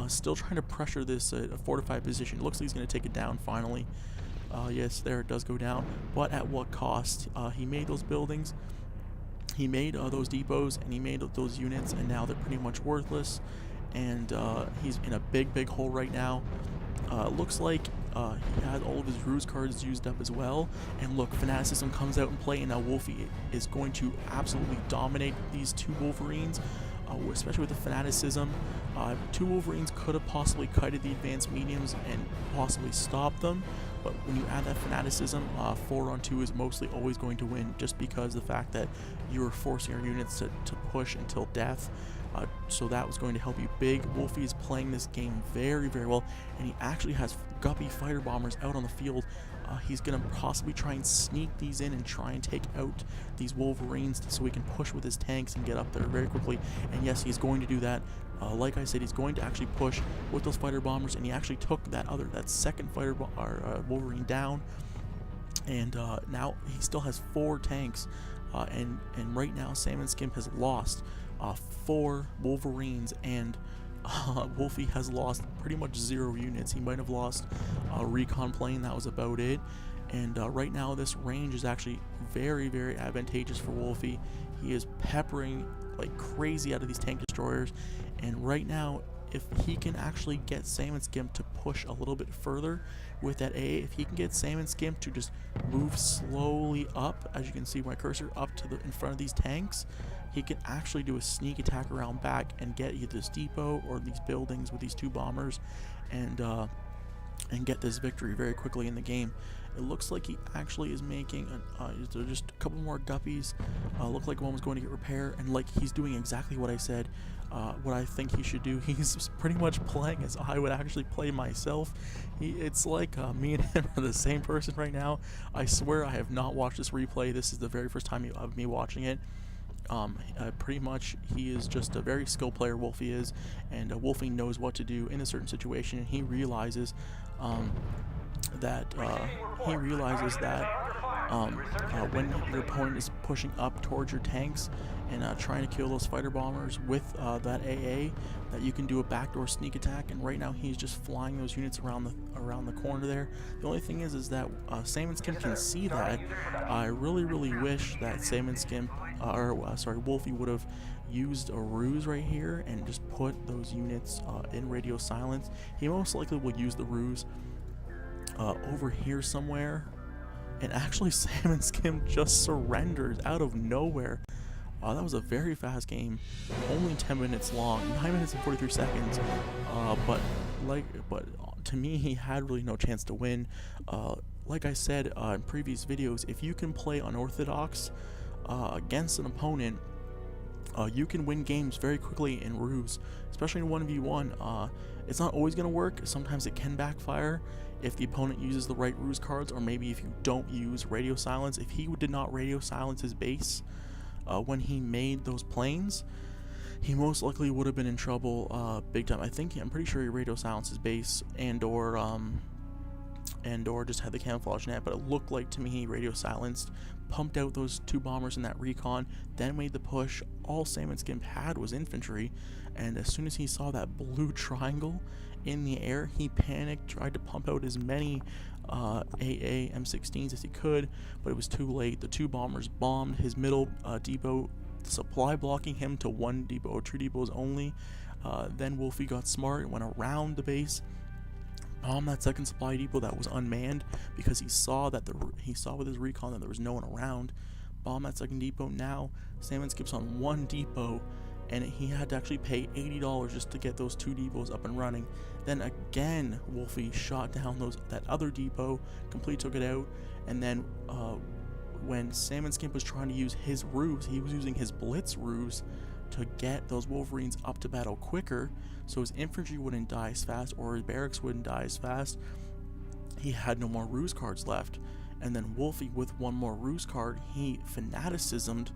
still trying to pressure this fortified position. It looks like he's going to take it down finally. Yes, there it does go down, but at what cost? He made those buildings, he made those depots, and he made those units, and now they're pretty much worthless, and he's in a big hole right now. Looks like he had all of his ruse cards used up as well, and look, Fanaticism comes out in play, and now Wolfy is going to absolutely dominate these two Wolverines, especially with the Fanaticism. Two Wolverines could have possibly kited the advanced mediums and possibly stopped them, but when you add that Fanaticism, 4 on 2 is mostly always going to win, just because the fact that you're forcing your units to push until death. So that was going to help you big. Wolfy is playing this game very well, and he actually has guppy fighter bombers out on the field. He's going to possibly try and sneak these in and try and take out these Wolverines so he can push with his tanks and get up there very quickly. And yes, he's going to do that. Like I said, he's going to actually push with those fighter bombers, and he actually took that second Wolverine down. And now he still has 4 tanks, and right now Saminskip has lost 4 Wolverines, and Wolfy has lost pretty much 0 units. He might have lost a recon plane, that was about it. And right now this range is actually very advantageous for Wolfy. He is peppering like crazy out of these tank destroyers, and right now if he can actually get Saminskip to push a little bit further with that AA, if he can get Saminskip to just move slowly up, as you can see my cursor, up to in front of these tanks, he can actually do a sneak attack around back and get either this depot or these buildings with these 2 bombers, and get this victory very quickly in the game. It looks like he actually is making just a couple more guppies. Looked like one was going to get repair, and like he's doing exactly what I said, what I think he should do. He's pretty much playing as I would actually play myself. It's like me and him are the same person right now. I swear I have not watched this replay. This is the very first time of me watching it. Pretty much he is just a very skilled player, Wolfy is, and Wolfy knows what to do in a certain situation, and he realizes that when your opponent is pushing up towards your tanks and trying to kill those fighter bombers with that AA, that you can do a backdoor sneak attack. And right now he's just flying those units around the corner there. The only thing is that Saminskip can see that. I really wish that Wolfy would have used a ruse right here and just put those units in radio silence. He most likely will use the ruse over here somewhere, and actually Saminskip just surrenders out of nowhere. That was a very fast game, only 10 minutes long, 9 minutes and 43 seconds. But to me, he had really no chance to win. Like I said in previous videos, if you can play unorthodox against an opponent, you can win games very quickly in ruse, especially in 1v1. It's not always going to work. Sometimes it can backfire if the opponent uses the right ruse cards, or maybe if you don't use radio silence. If he did not radio silence his base when he made those planes, he most likely would have been in trouble big time. I'm pretty sure he radio silenced his base and or just had the camouflage net, but it looked like to me he radio silenced, pumped out those 2 bombers in that recon, then made the push. All Saminskip had was infantry, and as soon as he saw that blue triangle in the air, he panicked, tried to pump out as many AA M16s as he could, but it was too late. The 2 bombers bombed his middle depot, supply blocking him to 1 depot or 2 depots only. Then Wolfy got smart and went around the base, bombed that second supply depot that was unmanned, because he saw with his recon that there was no one around. Bomb that second depot. Now Saminskip's on 1 depot, and he had to actually pay $80 just to get those 2 depots up and running. Then again, Wolfy shot down that other depot, completely took it out, and then when Saminskip was trying to use his ruse, he was using his blitz ruse to get those Wolverines up to battle quicker, so his infantry wouldn't die as fast, or his barracks wouldn't die as fast. He had no more ruse cards left, and then Wolfy, with 1 more ruse card, he fanaticismed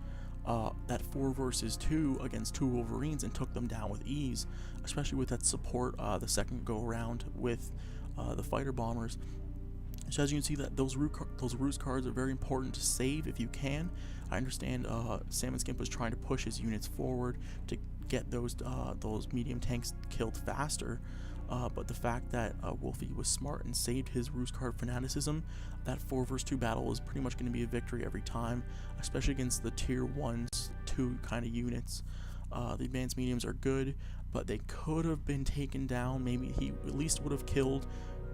that 4 versus 2 against 2 Wolverines and took them down with ease, especially with that support the second go around with the fighter bombers. So as you can see, that those ruse cards are very important to save if you can. I understand Saminskip was trying to push his units forward to get those medium tanks killed faster. But the fact that Wolfy was smart and saved his roost card fanaticism, that 4 vs 2 battle is pretty much going to be a victory every time, especially against the tier 1s, 2 kind of units. The advanced mediums are good, but they could have been taken down. Maybe he at least would have killed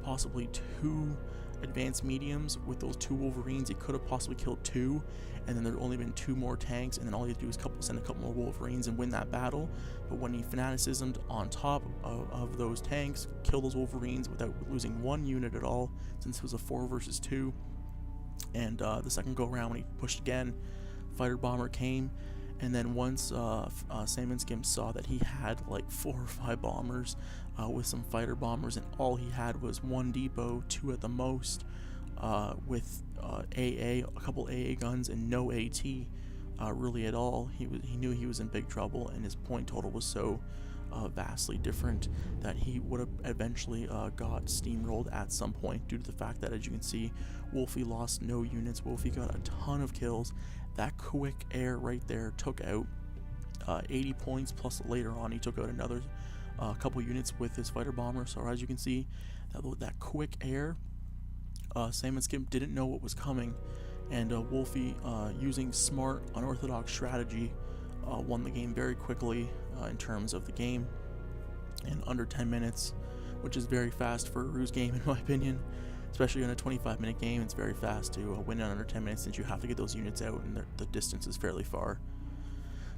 possibly 2 advanced mediums with those 2 Wolverines. He could have possibly killed 2, and then there'd only been 2 more tanks, and then all he had to do is send a couple more Wolverines and win that battle. But when he fanaticismed on top of those tanks, kill those Wolverines without losing 1 unit at all, since it was a 4 vs 2. And the second go around, when he pushed again, fighter bomber came. And then once Saminskip saw that he had like 4 or 5 bombers with some fighter bombers, and all he had was 1 depot, 2 at the most, with a couple AA guns and no AT really at all, he knew he was in big trouble, and his point total was so vastly different that he would have eventually got steamrolled at some point, due to the fact that, as you can see, Wolfy lost no units. Wolfy got a ton of kills. That quick air right there took out 80 points, plus later on he took out another couple units with his fighter bomber. So as you can see, that quick air, Saminskip didn't know what was coming, and Wolfy, using smart, unorthodox strategy, won the game very quickly in terms of the game, in under 10 minutes, which is very fast for a ruse game in my opinion. Especially in a 25-minute game, it's very fast to win in under 10 minutes, since you have to get those units out and the distance is fairly far.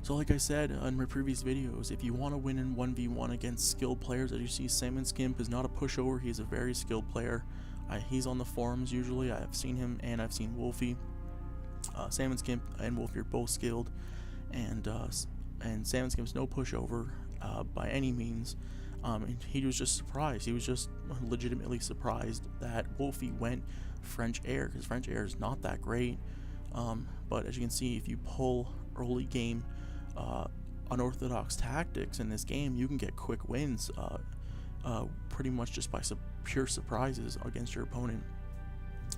So like I said in my previous videos, if you want to win in 1v1 against skilled players, as you see, Saminskip is not a pushover. He's a very skilled player. He's on the forums usually. I've seen him, and I've seen Wolfy. Saminskip and Wolfy are both skilled, and Saminskip's no pushover by any means. And he was just surprised. He was just legitimately surprised that Wolfy went French air, because French air is not that great. But as you can see, if you pull early game unorthodox tactics in this game, you can get quick wins pretty much just by pure surprises against your opponent.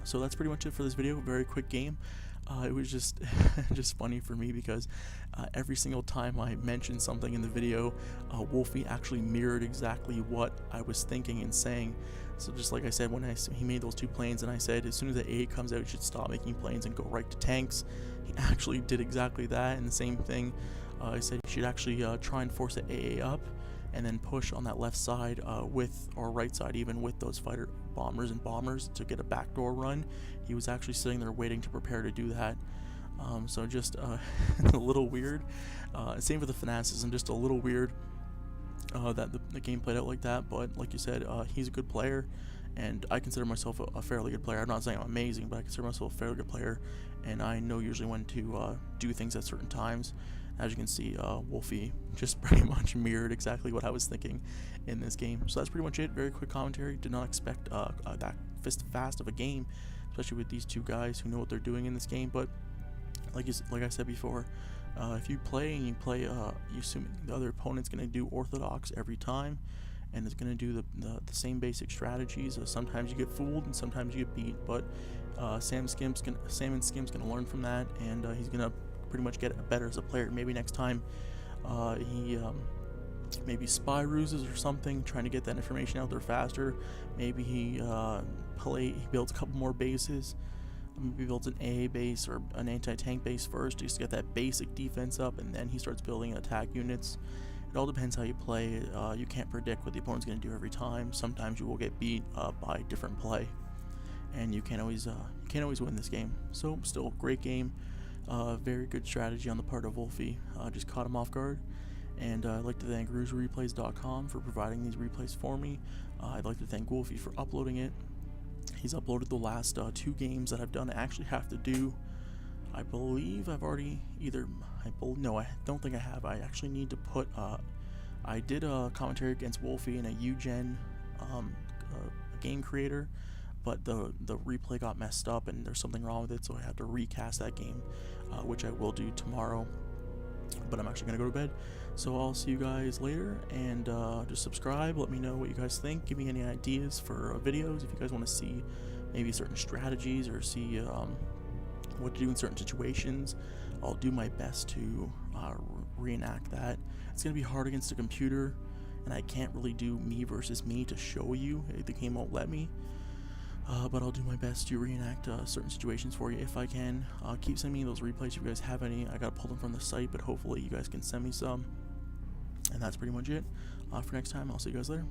So that's pretty much it for this video. Very quick game. It was just just funny for me, because every single time I mentioned something in the video, Wolfy actually mirrored exactly what I was thinking and saying. So just like I said, when he made those 2 planes, and I said as soon as the A comes out, you should stop making planes and go right to tanks, he actually did exactly that. And the same thing, I said you should actually try and force the AA up, and then push on that left side or right side even, with those fighter bombers and bombers to get a backdoor run. He was actually sitting there waiting to prepare to do that. So just a little weird. Same for the fanaticism, just a little weird that the game played out like that. But like you said, he's a good player, and I consider myself a fairly good player. I'm not saying I'm amazing, but I consider myself a fairly good player, and I know usually when to do things at certain times. As you can see, Wolfy just pretty much mirrored exactly what I was thinking in this game. So that's pretty much it. Very quick commentary. Did not expect that fast of a game, especially with these 2 guys who know what they're doing in this game. But like I said before, if you play and you assume the other opponent's going to do orthodox every time, and it's going to do the same basic strategies. Sometimes you get fooled and sometimes you get beat, but Saminskip's going to learn from that, and he's going to pretty much get better as a player. Maybe next time he maybe spy ruses or something, trying to get that information out there faster. Maybe he builds a couple more bases. Maybe builds an AA base or an anti-tank base first, just to get that basic defense up, and then he starts building attack units. It all depends how you play. You can't predict what the opponent's going to do every time. Sometimes you will get beat by different play, and you can't always win this game. So still, great game. Very good strategy on the part of Wolfy. Just caught him off guard. And I'd like to thank RuseReplays.com for providing these replays for me. I'd like to thank Wolfy for uploading it. He's uploaded the last 2 games that I've done. I actually have to do, I believe I've already no, I don't think I have. I actually need to put, I did a commentary against Wolfy in a UGen game creator, but the replay got messed up and there's something wrong with it, so I have to recast that game, which I will do tomorrow. But I'm actually gonna go to bed, so I'll see you guys later, and just subscribe. Let me know what you guys think. Give me any ideas for videos if you guys want to see maybe certain strategies, or see what to do in certain situations. I'll do my best to reenact that. It's going to be hard against a computer, and I can't really do me versus me to show you. The game won't let me. But I'll do my best to reenact certain situations for you if I can. Keep sending me those replays if you guys have any. I gotta pull them from the site, but hopefully you guys can send me some. And that's pretty much it. For next time, I'll see you guys later.